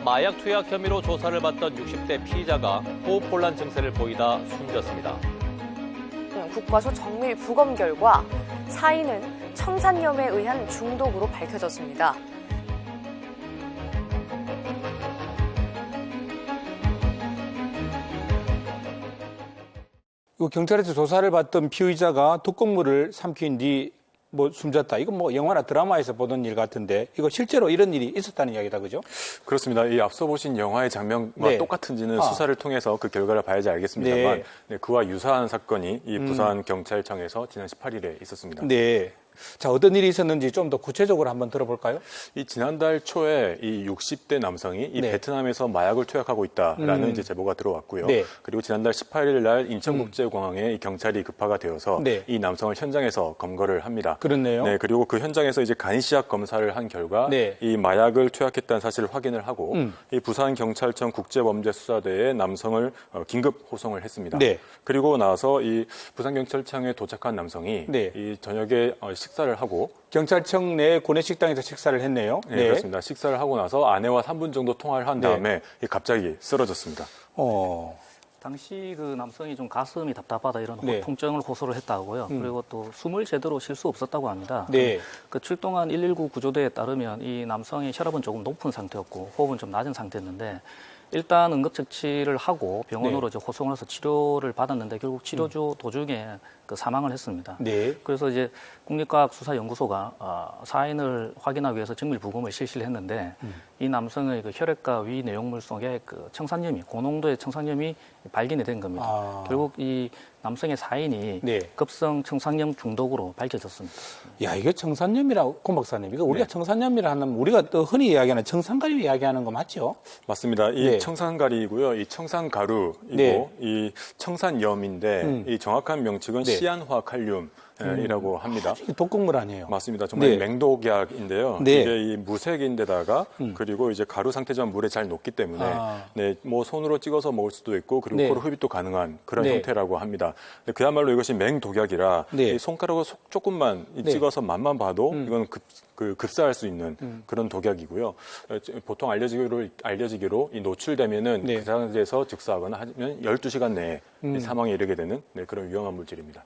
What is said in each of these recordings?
마약 투약 혐의로 조사를 받던 60대 피의자가 호흡곤란 증세를 보이다 숨졌습니다. 국과수 정밀 부검 결과 사인은 청산염에 의한 중독으로 밝혀졌습니다. 경찰에서 조사를 받던 피의자가 독극물을 삼킨 뒤 숨졌다. 이건 영화나 드라마에서 보던 일 같은데 이거 실제로 이런 일이 있었다는 이야기다, 그죠? 그렇습니다. 이 앞서 보신 영화의 장면과 똑같은지는 수사를 통해서 그 결과를 봐야지 알겠습니다만 그와 유사한 사건이 이 부산 경찰청에서 지난 18일에 있었습니다. 네. 자, 어떤 일이 있었는지 좀 더 구체적으로 한번 들어볼까요? 이 지난달 초에 이 60대 남성이 이 베트남에서 마약을 투약하고 있다라는 이제 제보가 들어왔고요. 그리고 지난달 18일 날 인천국제공항에 이 경찰이 급파가 되어서 이 남성을 현장에서 검거를 합니다. 그렇네요. 네, 그리고 그 현장에서 이제 간이시약 검사를 한 결과 이 마약을 투약했다는 사실을 확인을 하고 이 부산 경찰청 국제범죄수사대에 남성을 긴급 호송을 했습니다. 그리고 나서 이 부산 경찰청에 도착한 남성이 이 저녁에 식사를 하고 경찰청 내 구내식당에서 식사를 했네요. 네, 그렇습니다. 식사를 하고 나서 아내와 3분 정도 통화를 한 다음에 갑자기 쓰러졌습니다. 당시 그 남성이 좀 가슴이 답답하다 이런 통증을 호소를 했다고요. 그리고 또 숨을 제대로 쉴 수 없었다고 합니다. 그 출동한 119 구조대에 따르면 이 남성의 혈압은 조금 높은 상태였고 호흡은 좀 낮은 상태였는데 일단 응급처치를 하고 병원으로 이제 호송을 해서 치료를 받았는데 결국 치료 도중에 그 사망을 했습니다. 그래서 이제 국립과학수사연구소가 사인을 확인하기 위해서 정밀 부검을 실시를 했는데 이 남성의 그 혈액과 위 내용물 속에 그 청산염이 고농도의 청산염이 발견이 된 겁니다. 결국 이 남성의 사인이 급성 청산염 중독으로 밝혀졌습니다. 야, 이게 청산염이라고, 권 박사님, 이거 우리가 청산염이라 하면 우리가 또 흔히 이야기하는 청산가리 이야기하는 거 맞죠? 맞습니다. 이 청산가리이고요, 이 청산가루이고 이 청산염인데 이 정확한 명칭은 시안화칼륨. 이라고 합니다. 독극물 아니에요? 맞습니다. 정말 맹독약인데요. 이게 이 무색인데다가 그리고 이제 가루 상태지만 물에 잘 녹기 때문에 손으로 찍어서 먹을 수도 있고 그리고 코로 흡입도 가능한 그런 형태라고 합니다. 그야말로 이것이 맹독약이라 이 손가락으로 조금만 찍어서 맛만 봐도 이건 급사할 수 있는 그런 독약이고요. 보통 알려지기로 이 노출되면은 그 상태에서 즉사하거나 하면 12시간 내에 사망에 이르게 되는 그런 위험한 물질입니다.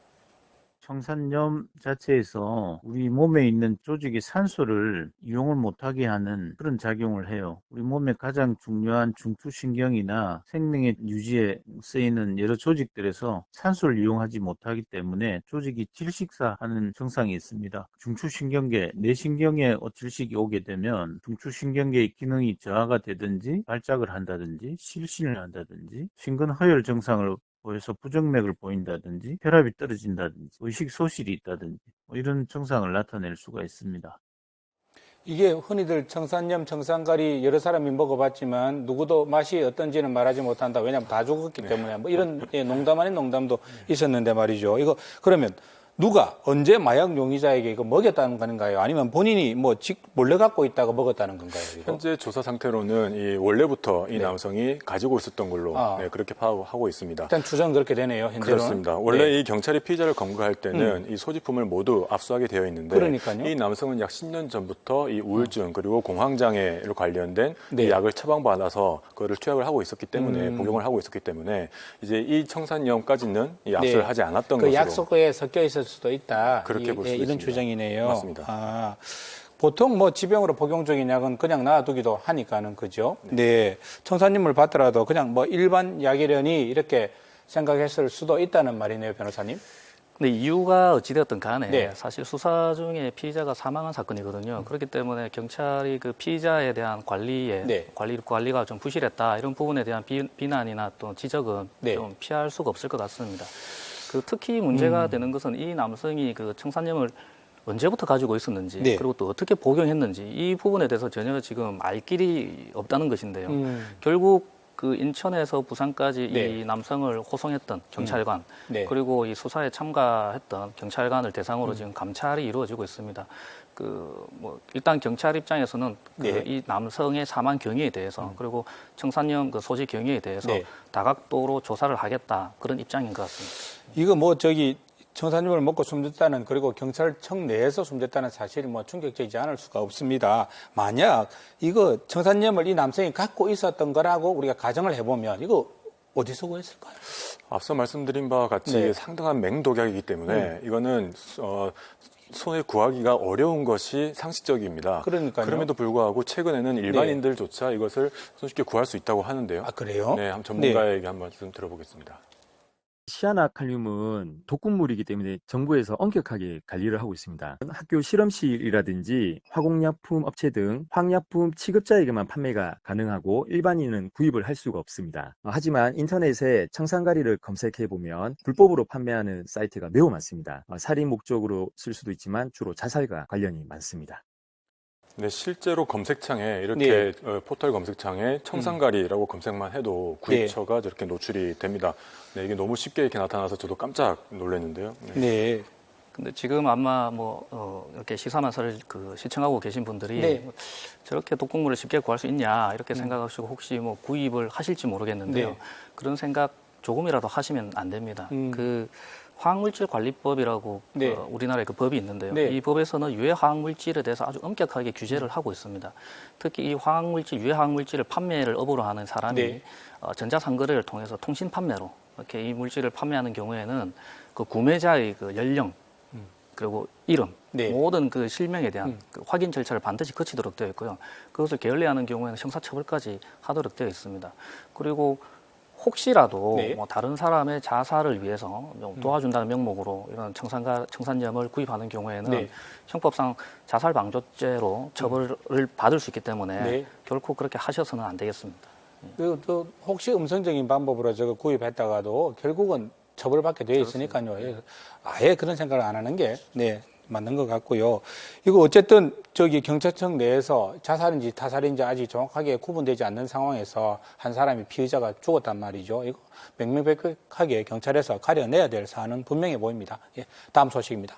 청산염 자체에서 우리 몸에 있는 조직이 산소를 이용을 못하게 하는 그런 작용을 해요. 우리 몸의 가장 중요한 중추신경이나 생명의 유지에 쓰이는 여러 조직들에서 산소를 이용하지 못하기 때문에 조직이 질식사하는 증상이 있습니다. 중추신경계, 뇌신경에 질식이 오게 되면 중추신경계의 기능이 저하가 되든지 발작을 한다든지 실신을 한다든지 심근허열 증상을 보여서 부정맥을 보인다든지 혈압이 떨어진다든지 의식 소실이 있다든지 이런 증상을 나타낼 수가 있습니다. 이게 흔히들 청산염, 청산가리 여러 사람이 먹어봤지만 누구도 맛이 어떤지는 말하지 못한다. 왜냐하면 다 죽었기 때문에 이런 농담 아닌 농담도 있었는데 말이죠. 이거 그러면 누가 언제 마약 용의자에게 이거 먹였다는 건가요? 아니면 본인이 몰래 갖고 있다가 먹었다는 건가요? 이거? 현재 조사 상태로는 원래부터 이 남성이 가지고 있었던 걸로 그렇게 파악하고 있습니다. 일단 추정 그렇게 되네요. 현재는. 그렇습니다. 원래 이 경찰이 피의자를 검거할 때는 이 소지품을 모두 압수하게 되어 있는데 그러니까요. 이 남성은 약 10년 전부터 이 우울증 그리고 공황장애로 관련된 이 약을 처방받아서 그거를 투약을 하고 있었기 때문에 복용을 하고 있었기 때문에 이제 이 청산염까지는 이 압수를 하지 않았던 것으로. 약 속에 섞여 있을 수도 있다. 그렇게 볼 수 있습니다. 이런 주장이네요. 맞습니다. 보통 지병으로 복용적인 약은 그냥 놔두기도 하니까는 그죠. 청산염을 받더라도 그냥 일반 약이려니 이렇게 생각했을 수도 있다는 말이네요, 변호사님. 근데 이유가 어찌되었든 간에 사실 수사 중에 피의자가 사망한 사건이거든요. 그렇기 때문에 경찰이 그 피의자에 대한 관리가 좀 부실했다 이런 부분에 대한 비난이나 또 지적은 좀 피할 수가 없을 것 같습니다. 특히 문제가 되는 것은 이 남성이 그 청산염을 언제부터 가지고 있었는지 그리고 또 어떻게 복용했는지 이 부분에 대해서 전혀 지금 알 길이 없다는 것인데요. 결국 그 인천에서 부산까지 이 남성을 호송했던 경찰관 그리고 이 수사에 참가했던 경찰관을 대상으로 지금 감찰이 이루어지고 있습니다. 일단 경찰 입장에서는 이 남성의 사망 경위에 대해서 그리고 청산염 소지 경위에 대해서 다각도로 조사를 하겠다 그런 입장인 것 같습니다. 이거 청산염을 먹고 숨졌다는 그리고 경찰청 내에서 숨졌다는 사실이 뭐 충격적이지 않을 수가 없습니다. 만약 이거 청산염을 이 남성이 갖고 있었던 거라고 우리가 가정을 해보면 이거 어디서 구했을까요? 앞서 말씀드린 바와 같이 네. 상당한 맹독약이기 때문에 이거는 손에 구하기가 어려운 것이 상식적입니다. 그러니까요. 그럼에도 불구하고 최근에는 일반인들조차 이것을 손쉽게 구할 수 있다고 하는데요. 아, 그래요? 네, 한번 전문가에게 한 말씀 들어보겠습니다. 시아나칼륨은 독극물이기 때문에 정부에서 엄격하게 관리를 하고 있습니다. 학교 실험실이라든지 화공약품 업체 등 화학약품 취급자에게만 판매가 가능하고 일반인은 구입을 할 수가 없습니다. 하지만 인터넷에 청산가리를 검색해보면 불법으로 판매하는 사이트가 매우 많습니다. 살인 목적으로 쓸 수도 있지만 주로 자살과 관련이 많습니다. 네, 실제로 검색창에 이렇게 포털 검색창에 청산가리라고 검색만 해도 구입처가 저렇게 노출이 됩니다. 네, 이게 너무 쉽게 이렇게 나타나서 저도 깜짝 놀랐는데요. 네. 근데 지금 아마 이렇게 시사만사를 시청하고 계신 분들이 저렇게 독극물을 쉽게 구할 수 있냐 이렇게 생각하시고 혹시 구입을 하실지 모르겠는데요. 그런 생각 조금이라도 하시면 안 됩니다. 화학물질관리법이라고 우리나라에 그 법이 있는데요. 이 법에서는 유해 화학물질에 대해서 아주 엄격하게 규제를 하고 있습니다. 특히 이 유해 화학물질을 판매를 업으로 하는 사람이 전자상거래를 통해서 통신 판매로 이렇게 이 물질을 판매하는 경우에는 그 구매자의 그 연령 그리고 이름 모든 그 실명에 대한 그 확인 절차를 반드시 거치도록 되어 있고요. 그것을 게을리하는 경우에는 형사처벌까지 하도록 되어 있습니다. 그리고 혹시라도 다른 사람의 자살을 위해서 도와준다는 명목으로 이런 청산염을 구입하는 경우에는 형법상 자살방조죄로 처벌을 받을 수 있기 때문에 결코 그렇게 하셔서는 안 되겠습니다. 그리고 또 혹시 음성적인 방법으로 저거 구입했다가도 결국은 처벌받게 되어 있으니까요. 아예 그런 생각을 안 하는 게 맞는 것 같고요. 이거 어쨌든 경찰청 내에서 자살인지 타살인지 아직 정확하게 구분되지 않는 상황에서 한 사람이 피의자가 죽었단 말이죠. 이거 명명백백하게 경찰에서 가려내야 될 사안은 분명해 보입니다. 다음 소식입니다.